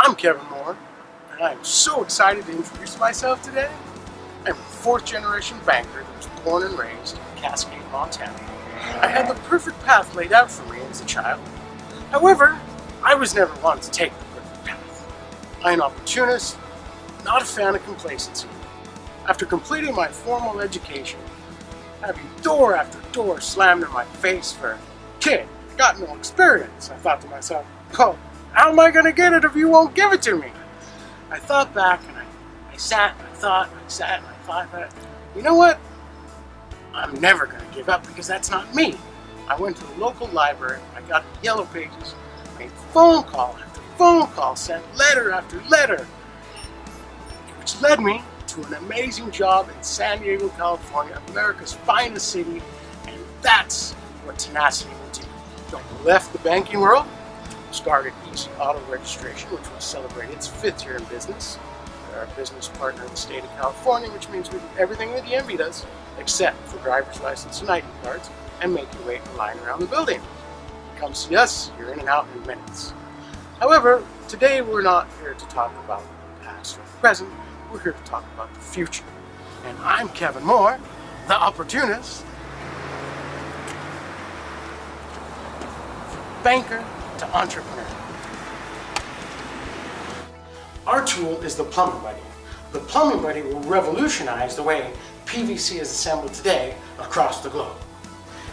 I'm Kevin Moore, and I'm so excited to introduce myself today. I'm a fourth-generation banker that was born and raised in Cascade, Montana. I had the perfect path laid out for me as a child. However, I was never one to take the perfect path. I'm an opportunist, not a fan of complacency. After completing my formal education, having door after door slammed in my face for, "Kid, I got no experience," I thought to myself, "Oh, how am I going to get it if you won't give it to me?" I thought back and I sat and I thought that, you know what? I'm never going to give up because that's not me. I went to the local library, I got the yellow pages, made phone call after phone call, sent letter after letter, which led me to an amazing job in San Diego, California, America's finest city, and that's what tenacity will do. So I left the banking world, started Easy Auto Registration, which will celebrate its 5th year in business. We're our business partner in the state of California, which means we do everything that the DMV does, except for driver's license and ID cards, and make you wait in line around the building. You come see us, you're in and out in minutes. However, today we're not here to talk about the past or the present, we're here to talk about the future. And I'm Kevin Moore, the opportunist, banker to entrepreneur. Our tool is the Plumbing Buddy. The Plumbing Buddy will revolutionize the way PVC is assembled today across the globe.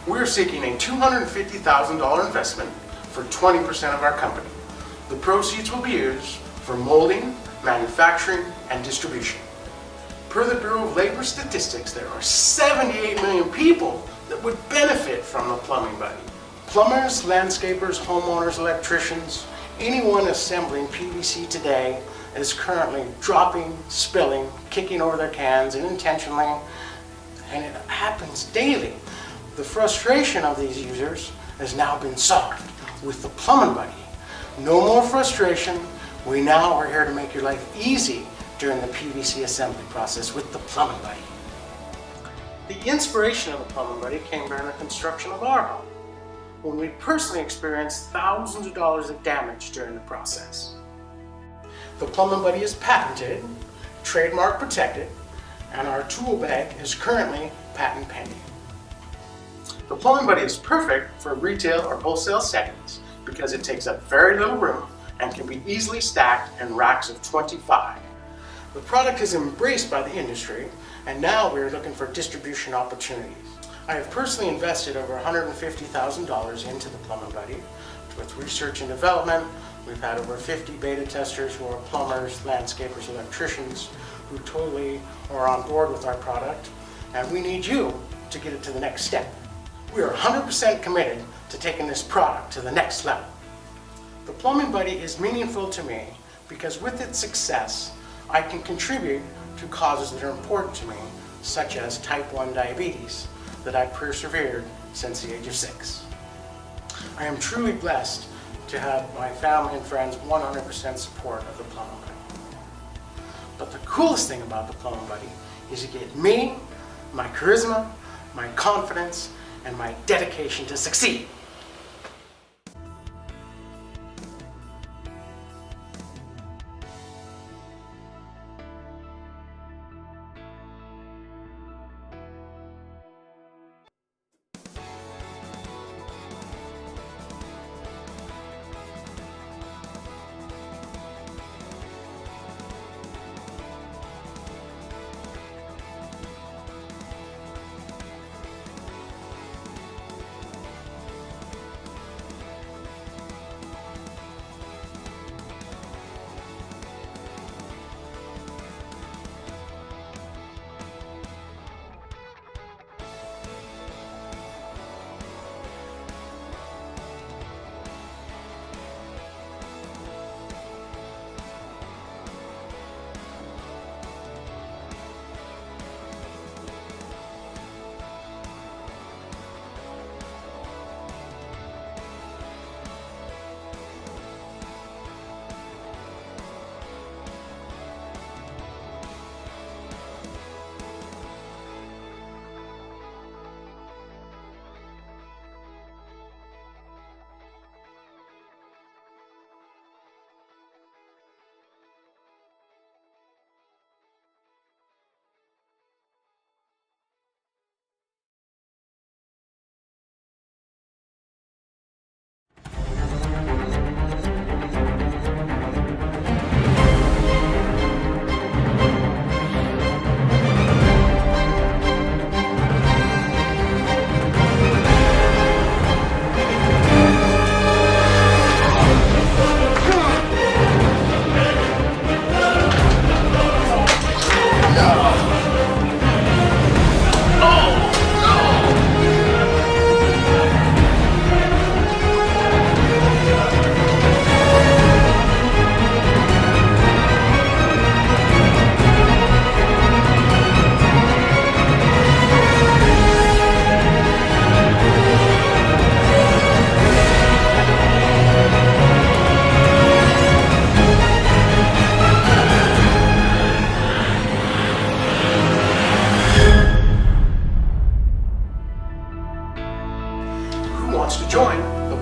We're seeking a $250,000 investment for 20% of our company. The proceeds will be used for molding, manufacturing, and distribution. Per the Bureau of Labor Statistics, there are 78 million people that would benefit from the Plumbing Buddy. Plumbers, landscapers, homeowners, electricians, anyone assembling PVC today is currently dropping, spilling, kicking over their cans unintentionally, and it happens daily. The frustration of these users has now been solved with the Plumbing Buddy. No more frustration. We now are here to make your life easy during the PVC assembly process with the Plumbing Buddy. The inspiration of the Plumbing Buddy came during the construction of our home, when we personally experienced thousands of dollars of damage during the process. The Plumbing Buddy is patented, trademark protected, and our tool bag is currently patent pending. The Plumbing Buddy is perfect for retail or wholesale settings because it takes up very little room and can be easily stacked in racks of 25. The product is embraced by the industry, and now we are looking for distribution opportunities. I have personally invested over $150,000 into the Plumbing Buddy. With research and development, we've had over 50 beta testers who are plumbers, landscapers, electricians who totally are on board with our product, and we need you to get it to the next step. We are 100% committed to taking this product to the next level. The Plumbing Buddy is meaningful to me because with its success, I can contribute to causes that are important to me, such as type 1 diabetes, that I've persevered since the age of 6. I am truly blessed to have my family and friends 100% support of the Plumbing Buddy. But the coolest thing about the Plumbing Buddy is you get me, my charisma, my confidence, and my dedication to succeed.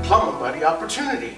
Plumbing Buddy opportunity.